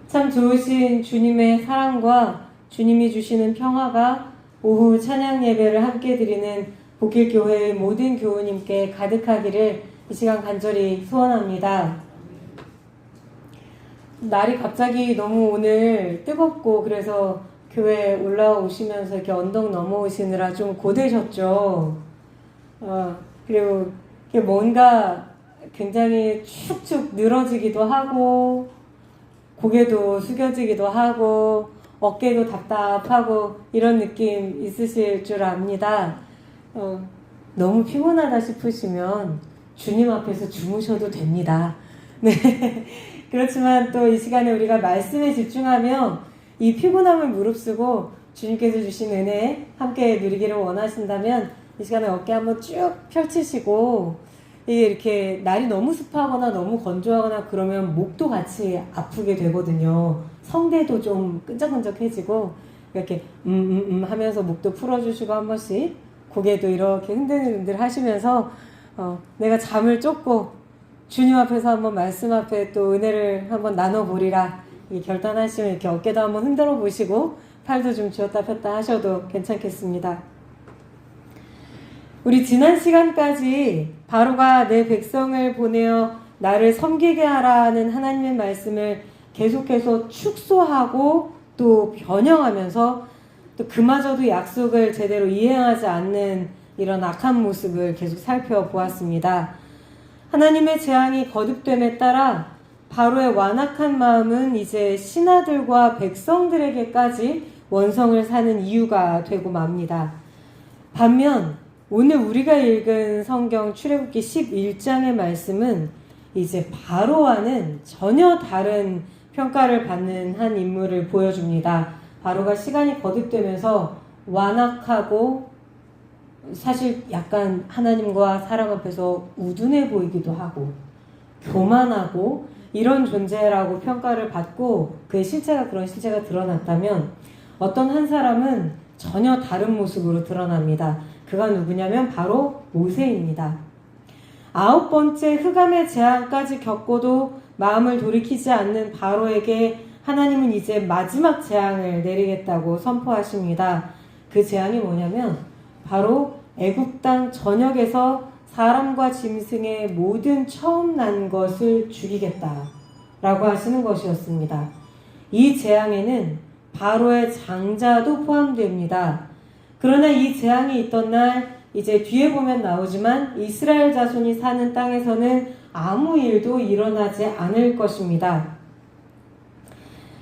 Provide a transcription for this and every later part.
참 좋으신 주님의 사랑과 주님이 주시는 평화가 오후 찬양 예배를 함께 드리는 복길교회의 모든 교우님께 가득하기를 이 시간 간절히 소원합니다. 날이 갑자기 너무 오늘 뜨겁고 그래서 교회 올라오시면서 이렇게 언덕 넘어오시느라 좀 고되셨죠. 그리고 뭔가 굉장히 축축 늘어지기도 하고 고개도 숙여지기도 하고 어깨도 답답하고 이런 느낌 있으실 줄 압니다. 너무 피곤하다 싶으시면 주님 앞에서 주무셔도 됩니다. 네. 그렇지만 또 이 시간에 우리가 말씀에 집중하며 이 피곤함을 무릅쓰고 주님께서 주신 은혜 함께 누리기를 원하신다면 이 시간에 어깨 한번 쭉 펼치시고 이렇게 날이 너무 습하거나 너무 건조하거나 그러면 목도 같이 아프게 되거든요. 성대도 좀 끈적끈적해지고 이렇게 하면서 목도 풀어주시고 한 번씩 고개도 이렇게 흔들흔들 하시면서 내가 잠을 쫓고 주님 앞에서 한번 말씀 앞에 또 은혜를 한번 나눠보리라 결단하시면 이렇게 어깨도 한번 흔들어 보시고 팔도 좀 쥐었다 폈다 하셔도 괜찮겠습니다. 우리 지난 시간까지 바로가 내 백성을 보내어 나를 섬기게 하라는 하나님의 말씀을 계속해서 축소하고 또 변형하면서 또 그마저도 약속을 제대로 이행하지 않는 이런 악한 모습을 계속 살펴보았습니다. 하나님의 재앙이 거듭됨에 따라 바로의 완악한 마음은 이제 신하들과 백성들에게까지 원성을 사는 이유가 되고 맙니다. 반면 오늘 우리가 읽은 성경 출애굽기 11장의 말씀은 이제 바로와는 전혀 다른 평가를 받는 한 인물을 보여줍니다. 바로가 시간이 거듭되면서 완악하고 사실 약간 하나님과 사람 앞에서 우둔해 보이기도 하고 교만하고 이런 존재라고 평가를 받고 그의 실체가 그런 실체가 드러났다면 어떤 한 사람은 전혀 다른 모습으로 드러납니다. 그가 누구냐면 바로 모세입니다. 9번째 흑암의 재앙까지 겪고도 마음을 돌이키지 않는 바로에게 하나님은 이제 마지막 재앙을 내리겠다고 선포하십니다. 그 재앙이 뭐냐면 바로 애굽 땅 전역에서 사람과 짐승의 모든 처음 난 것을 죽이겠다라고 하시는 것이었습니다. 이 재앙에는 바로의 장자도 포함됩니다. 그러나 이 재앙이 있던 날 이제 뒤에 보면 나오지만 이스라엘 자손이 사는 땅에서는 아무 일도 일어나지 않을 것입니다.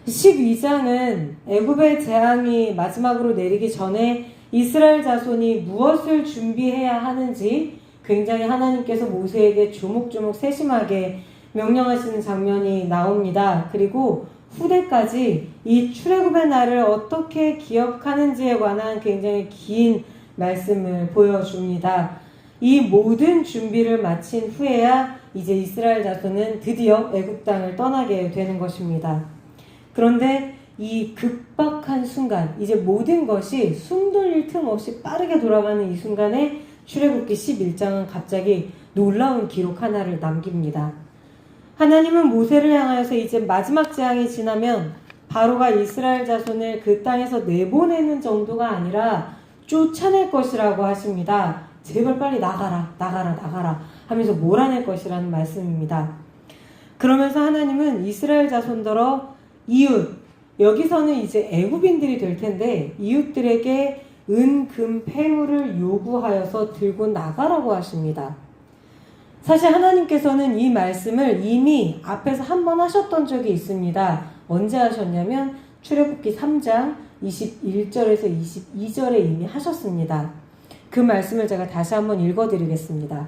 12장은 애굽의 재앙이 마지막으로 내리기 전에 이스라엘 자손이 무엇을 준비해야 하는지 굉장히 하나님께서 모세에게 조목조목 세심하게 명령하시는 장면이 나옵니다. 그리고 후대까지 이 출애굽의 날을 어떻게 기억하는지에 관한 굉장히 긴 말씀을 보여줍니다. 이 모든 준비를 마친 후에야 이제 이스라엘 자손은 드디어 애굽 땅을 떠나게 되는 것입니다. 그런데 이 급박한 순간, 이제 모든 것이 숨 돌릴 틈 없이 빠르게 돌아가는 이 순간에 출애굽기 11장은 갑자기 놀라운 기록 하나를 남깁니다. 하나님은 모세를 향하여서 이제 마지막 재앙이 지나면 바로가 이스라엘 자손을 그 땅에서 내보내는 정도가 아니라 쫓아낼 것이라고 하십니다. 제발 빨리 나가라 하면서 몰아낼 것이라는 말씀입니다. 그러면서 하나님은 이스라엘 자손들어 이웃, 여기서는 이제 애굽인들이 될 텐데 이웃들에게 은, 금, 폐물을 요구하여서 들고 나가라고 하십니다. 사실 하나님께서는 이 말씀을 이미 앞에서 한 번 하셨던 적이 있습니다. 언제 하셨냐면 출애굽기 3장 21절에서 22절에 이미 하셨습니다. 그 말씀을 제가 다시 한번 읽어드리겠습니다.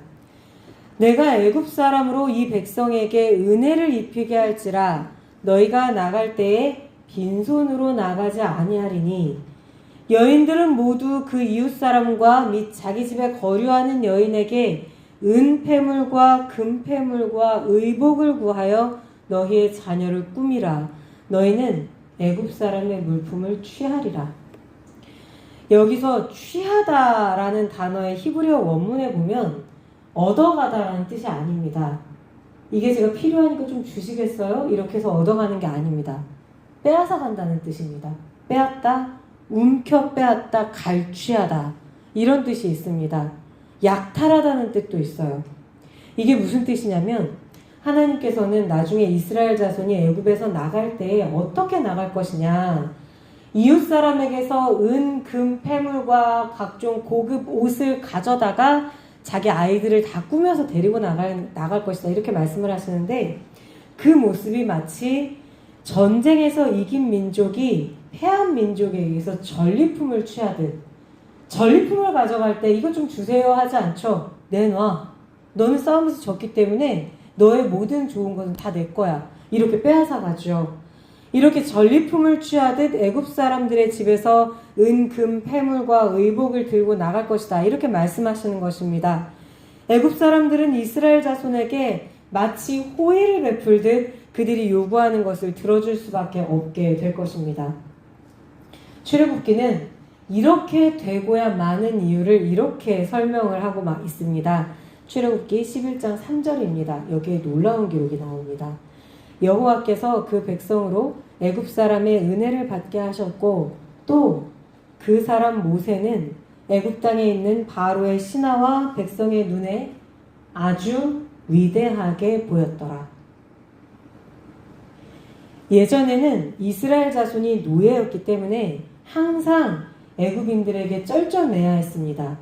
내가 애굽 사람으로 이 백성에게 은혜를 입히게 할지라 너희가 나갈 때에 빈손으로 나가지 아니하리니 여인들은 모두 그 이웃 사람과 및 자기 집에 거류하는 여인에게 은폐물과 금폐물과 의복을 구하여 너희의 자녀를 꾸미라. 너희는 애굽 사람의 물품을 취하리라. 여기서 취하다라는 단어의 히브리어 원문에 보면 얻어가다라는 뜻이 아닙니다. 이게 제가 필요하니까 좀 주시겠어요? 이렇게 해서 얻어가는 게 아닙니다. 빼앗아 간다는 뜻입니다. 빼앗다, 움켜 빼앗다, 갈취하다 이런 뜻이 있습니다. 약탈하다는 뜻도 있어요. 이게 무슨 뜻이냐면 하나님께서는 나중에 이스라엘 자손이 애굽에서 나갈 때 어떻게 나갈 것이냐, 이웃 사람에게서 은, 금, 패물과 각종 고급 옷을 가져다가 자기 아이들을 다 꾸며서 데리고 나갈 것이다 이렇게 말씀을 하시는데, 그 모습이 마치 전쟁에서 이긴 민족이 패한 민족에 의해서 전리품을 취하듯, 전리품을 가져갈 때 이것 좀 주세요 하지 않죠. 내놔. 너는 싸움에서 졌기 때문에 너의 모든 좋은 것은 다 내 거야. 이렇게 빼앗아 가죠. 이렇게 전리품을 취하듯 애굽 사람들의 집에서 은, 금, 패물과 의복을 들고 나갈 것이다. 이렇게 말씀하시는 것입니다. 애굽 사람들은 이스라엘 자손에게 마치 호의를 베풀듯 그들이 요구하는 것을 들어줄 수밖에 없게 될 것입니다. 출애굽기는 이렇게 되고야 마는 이유를 이렇게 설명을 하고 있습니다. 출애굽기 11장 3절입니다. 여기에 놀라운 기록이 나옵니다. 여호와께서 그 백성으로 애굽 사람의 은혜를 받게 하셨고, 또 그 사람 모세는 애굽 땅에 있는 바로의 신하와 백성의 눈에 아주 위대하게 보였더라. 예전에는 이스라엘 자손이 노예였기 때문에 항상 애굽인들에게 쩔쩔매야 했습니다.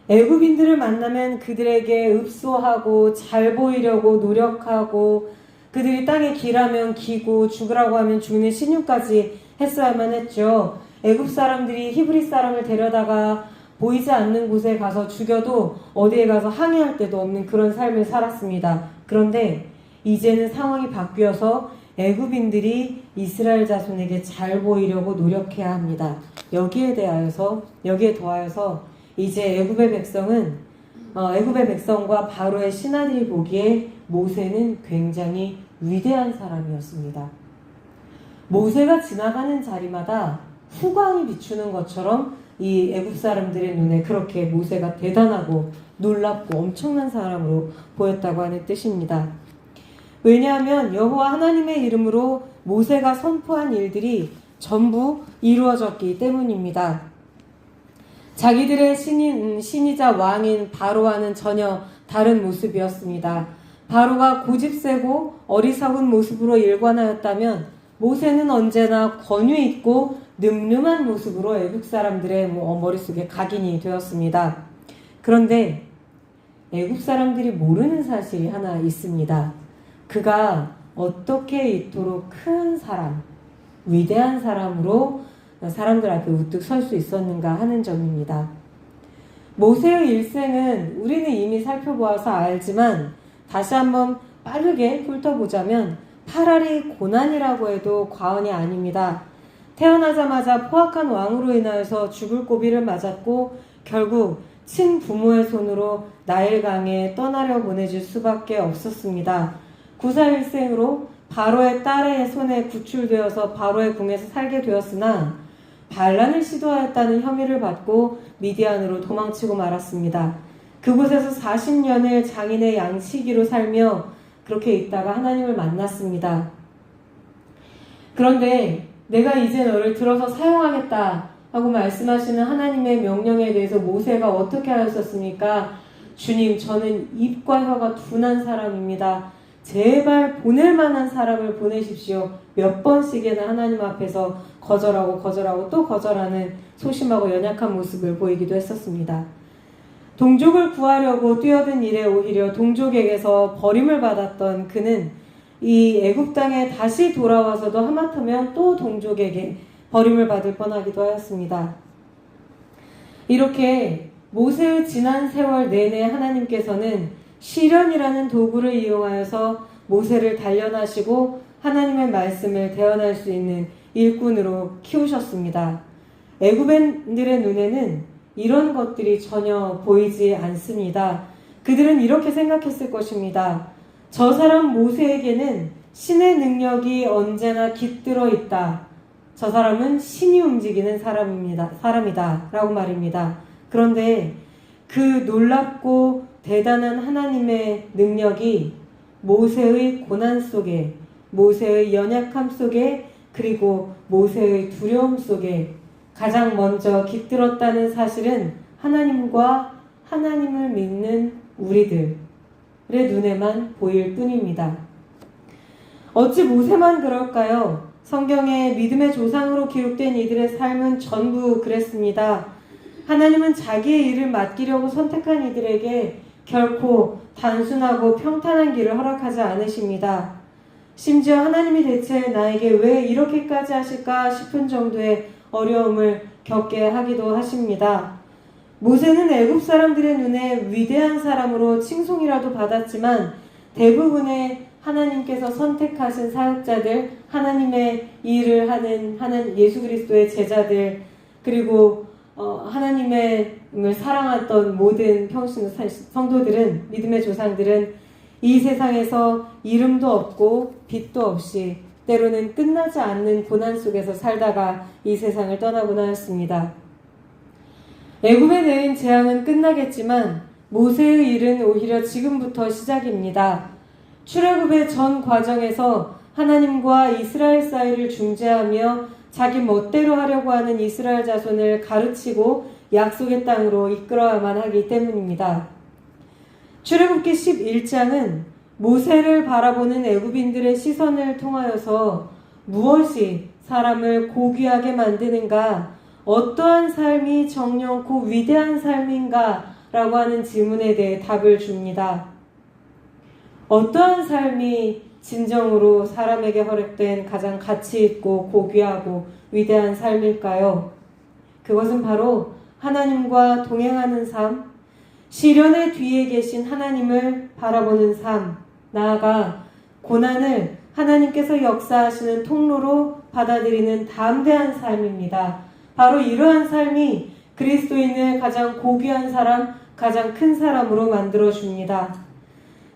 애굽인들을 만나면 그들에게 읍소하고 잘 보이려고 노력하고, 그들이 땅에 기라면 기고 죽으라고 하면 죽는 신용까지 했어야만 했죠. 애굽 사람들이 히브리 사람을 데려다가 보이지 않는 곳에 가서 죽여도 어디에 가서 항의할 데도 없는 그런 삶을 살았습니다. 그런데 이제는 상황이 바뀌어서 애굽인들이 이스라엘 자손에게 잘 보이려고 노력해야 합니다. 여기에 더하여서 이제 애굽의 백성과 바로의 신하들이 보기에 모세는 굉장히 위대한 사람이었습니다. 모세가 지나가는 자리마다 후광이 비추는 것처럼 이 애굽 사람들의 눈에 그렇게 모세가 대단하고 놀랍고 엄청난 사람으로 보였다고 하는 뜻입니다. 왜냐하면 여호와 하나님의 이름으로 모세가 선포한 일들이 전부 이루어졌기 때문입니다. 자기들의 신이자 왕인 바로와는 전혀 다른 모습이었습니다. 바로가 고집세고 어리석은 모습으로 일관하였다면 모세는 언제나 권위 있고 늠름한 모습으로 애굽 사람들의 머릿속에 각인이 되었습니다. 그런데 애굽 사람들이 모르는 사실이 하나 있습니다. 그가 어떻게 이토록 큰 사람, 위대한 사람으로 사람들 앞에 우뚝 설 수 있었는가 하는 점입니다. 모세의 일생은 우리는 이미 살펴보아서 알지만 다시 한번 빠르게 훑어보자면 파라리 고난이라고 해도 과언이 아닙니다. 태어나자마자 포악한 왕으로 인하여서 죽을 고비를 맞았고 결국 친부모의 손으로 나일강에 떠나려 보내질 수밖에 없었습니다. 구사일생으로 바로의 딸의 손에 구출되어서 바로의 궁에서 살게 되었으나 반란을 시도하였다는 혐의를 받고 미디안으로 도망치고 말았습니다. 그곳에서 40년을 장인의 양치기로 살며 그렇게 있다가 하나님을 만났습니다. 그런데 내가 이제 너를 들어서 사용하겠다 하고 말씀하시는 하나님의 명령에 대해서 모세가 어떻게 하였었습니까? 주님, 저는 입과 혀가 둔한 사람입니다. 제발 보낼 만한 사람을 보내십시오. 몇 번씩이나 하나님 앞에서 거절하고 또 거절하는 소심하고 연약한 모습을 보이기도 했었습니다. 동족을 구하려고 뛰어든 일에 오히려 동족에게서 버림을 받았던 그는 이 애굽 땅에 다시 돌아와서도 하마터면 또 동족에게 버림을 받을 뻔하기도 하였습니다. 이렇게 모세의 지난 세월 내내 하나님께서는 시련이라는 도구를 이용하여서 모세를 단련하시고 하나님의 말씀을 대언할 수 있는 일꾼으로 키우셨습니다. 애굽인들의 눈에는 이런 것들이 전혀 보이지 않습니다. 그들은 이렇게 생각했을 것입니다. 저 사람 모세에게는 신의 능력이 언제나 깃들어 있다. 저 사람은 신이 움직이는 사람이다 라고 말입니다. 그런데 그 놀랍고 대단한 하나님의 능력이 모세의 고난 속에, 모세의 연약함 속에 그리고 모세의 두려움 속에 가장 먼저 깃들었다는 사실은 하나님과 하나님을 믿는 우리들의 눈에만 보일 뿐입니다. 어찌 모세만 그럴까요? 성경에 믿음의 조상으로 기록된 이들의 삶은 전부 그랬습니다. 하나님은 자기의 일을 맡기려고 선택한 이들에게 결코 단순하고 평탄한 길을 허락하지 않으십니다. 심지어 하나님이 대체 나에게 왜 이렇게까지 하실까 싶은 정도의 어려움을 겪게 하기도 하십니다. 모세는 애굽 사람들의 눈에 위대한 사람으로 칭송이라도 받았지만 대부분의 하나님께서 선택하신 사역자들, 하나님의 일을 하는 예수 그리스도의 제자들, 그리고 하나님을 사랑했던 모든 평신 성도들은, 믿음의 조상들은 이 세상에서 이름도 없고 빛도 없이 때로는 끝나지 않는 고난 속에서 살다가 이 세상을 떠나고나 했습니다. 애굽에 내린 재앙은 끝나겠지만 모세의 일은 오히려 지금부터 시작입니다. 출애굽의 전 과정에서 하나님과 이스라엘 사이를 중재하며 자기 멋대로 하려고 하는 이스라엘 자손을 가르치고 약속의 땅으로 이끌어야만 하기 때문입니다. 출애굽기 11장은 모세를 바라보는 애굽인들의 시선을 통하여서 무엇이 사람을 고귀하게 만드는가, 어떠한 삶이 정령고 위대한 삶인가 라고 하는 질문에 대해 답을 줍니다. 어떠한 삶이 진정으로 사람에게 허락된 가장 가치 있고 고귀하고 위대한 삶일까요? 그것은 바로 하나님과 동행하는 삶, 시련의 뒤에 계신 하나님을 바라보는 삶, 나아가 고난을 하나님께서 역사하시는 통로로 받아들이는 담대한 삶입니다. 바로 이러한 삶이 그리스도인을 가장 고귀한 사람, 가장 큰 사람으로 만들어줍니다.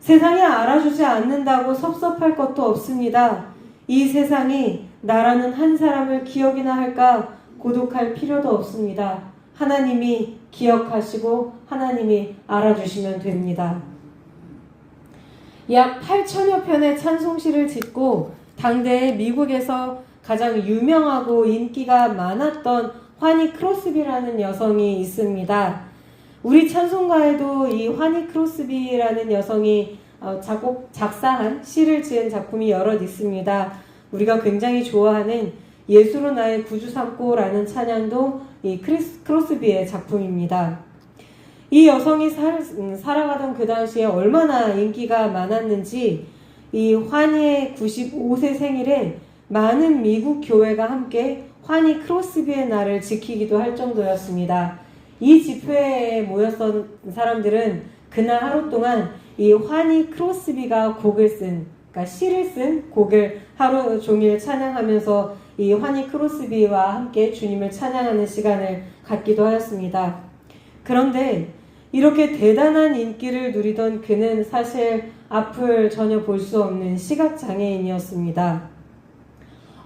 세상이 알아주지 않는다고 섭섭할 것도 없습니다. 이 세상이 나라는 한 사람을 기억이나 할까 고독할 필요도 없습니다. 하나님이 기억하시고 하나님이 알아주시면 됩니다. 약 8천여 편의 찬송시를 짓고 당대에 미국에서 가장 유명하고 인기가 많았던 화니 크로스비라는 여성이 있습니다. 우리 찬송가에도 이 화니 크로스비라는 여성이 작사한 시를 지은 작품이 여럿 있습니다. 우리가 굉장히 좋아하는 예수로 나의 구주 삼고라는 찬양도 이 크로스비의 작품입니다. 이 여성이 살아가던 그 당시에 얼마나 인기가 많았는지 이 화니의 95세 생일에 많은 미국 교회가 함께 화니 크로스비의 날을 지키기도 할 정도였습니다. 이 집회에 모였던 사람들은 그날 하루 동안 이 화니 크로스비가 그러니까 시를 쓴 곡을 하루 종일 찬양하면서 이 화니 크로스비와 함께 주님을 찬양하는 시간을 갖기도 하였습니다. 그런데 이렇게 대단한 인기를 누리던 그는 사실 앞을 전혀 볼 수 없는 시각장애인이었습니다.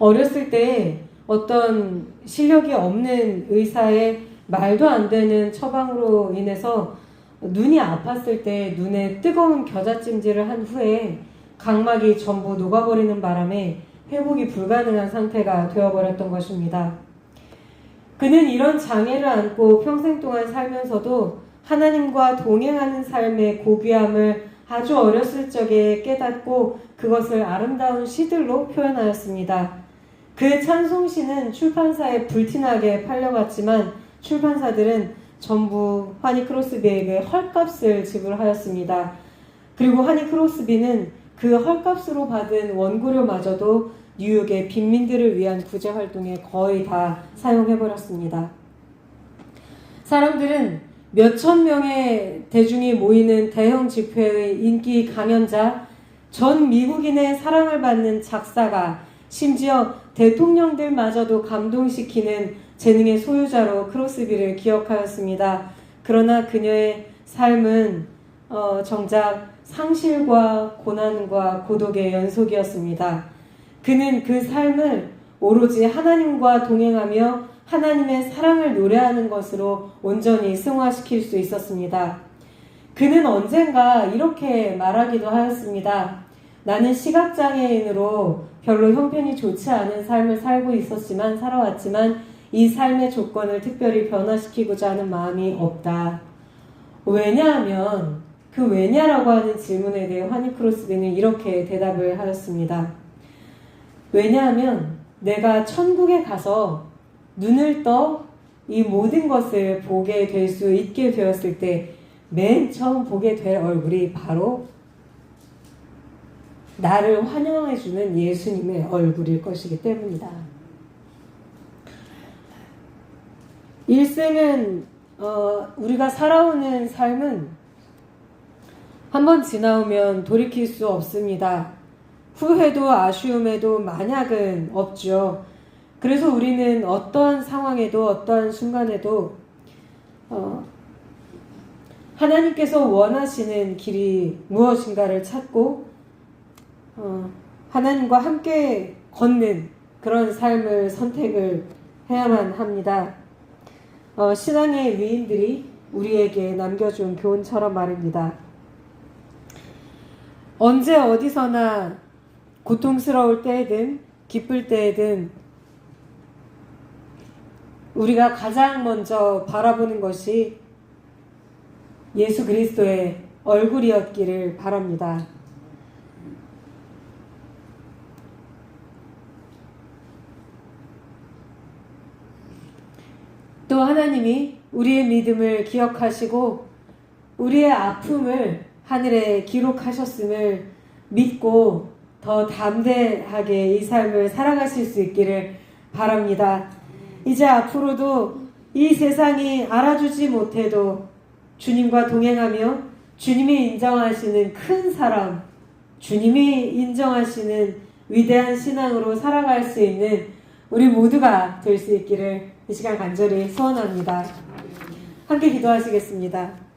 어렸을 때 어떤 실력이 없는 의사의 말도 안 되는 처방으로 인해서 눈이 아팠을 때 눈에 뜨거운 겨자찜질을 한 후에 각막이 전부 녹아버리는 바람에 회복이 불가능한 상태가 되어버렸던 것입니다. 그는 이런 장애를 안고 평생 동안 살면서도 하나님과 동행하는 삶의 고귀함을 아주 어렸을 적에 깨닫고 그것을 아름다운 시들로 표현하였습니다. 그의 찬송시는 출판사에 불티나게 팔려갔지만 출판사들은 전부 화니 크로스비에게 헐값을 지불하였습니다. 그리고 화니 크로스비는 그 헐값으로 받은 원고료마저도 뉴욕의 빈민들을 위한 구제활동에 거의 다 사용해버렸습니다. 사람들은 몇천 명의 대중이 모이는 대형 집회의 인기 강연자, 전 미국인의 사랑을 받는 작사가, 심지어 대통령들마저도 감동시키는 재능의 소유자로 크로스비를 기억하였습니다. 그러나 그녀의 삶은 정작 상실과 고난과 고독의 연속이었습니다. 그는 그 삶을 오로지 하나님과 동행하며 하나님의 사랑을 노래하는 것으로 온전히 승화시킬 수 있었습니다. 그는 언젠가 이렇게 말하기도 하였습니다. 나는 시각장애인으로 별로 형편이 좋지 않은 삶을 살아왔지만 이 삶의 조건을 특별히 변화시키고자 하는 마음이 없다. 왜냐하면 그 왜냐라고 하는 질문에 대해 환희 크로스비는 이렇게 대답을 하였습니다. 왜냐하면 내가 천국에 가서 눈을 떠 이 모든 것을 보게 될 수 있게 되었을 때 맨 처음 보게 될 얼굴이 바로 나를 환영해주는 예수님의 얼굴일 것이기 때문이다. 일생은 우리가 살아오는 삶은 한번 지나오면 돌이킬 수 없습니다. 후회도 아쉬움에도 만약은 없죠. 그래서 우리는 어떠한 상황에도 어떠한 순간에도 하나님께서 원하시는 길이 무엇인가를 찾고 하나님과 함께 걷는 그런 삶을 선택을 해야만 합니다. 신앙의 위인들이 우리에게 남겨준 교훈처럼 말입니다. 언제 어디서나 고통스러울 때에든 기쁠 때에든 우리가 가장 먼저 바라보는 것이 예수 그리스도의 얼굴이었기를 바랍니다. 또 하나님이 우리의 믿음을 기억하시고 우리의 아픔을 하늘에 기록하셨음을 믿고 더 담대하게 이 삶을 살아가실 수 있기를 바랍니다. 이제 앞으로도 이 세상이 알아주지 못해도 주님과 동행하며 주님이 인정하시는 큰 사람, 주님이 인정하시는 위대한 신앙으로 살아갈 수 있는 우리 모두가 될 수 있기를 이 시간 간절히 소원합니다. 함께 기도하시겠습니다.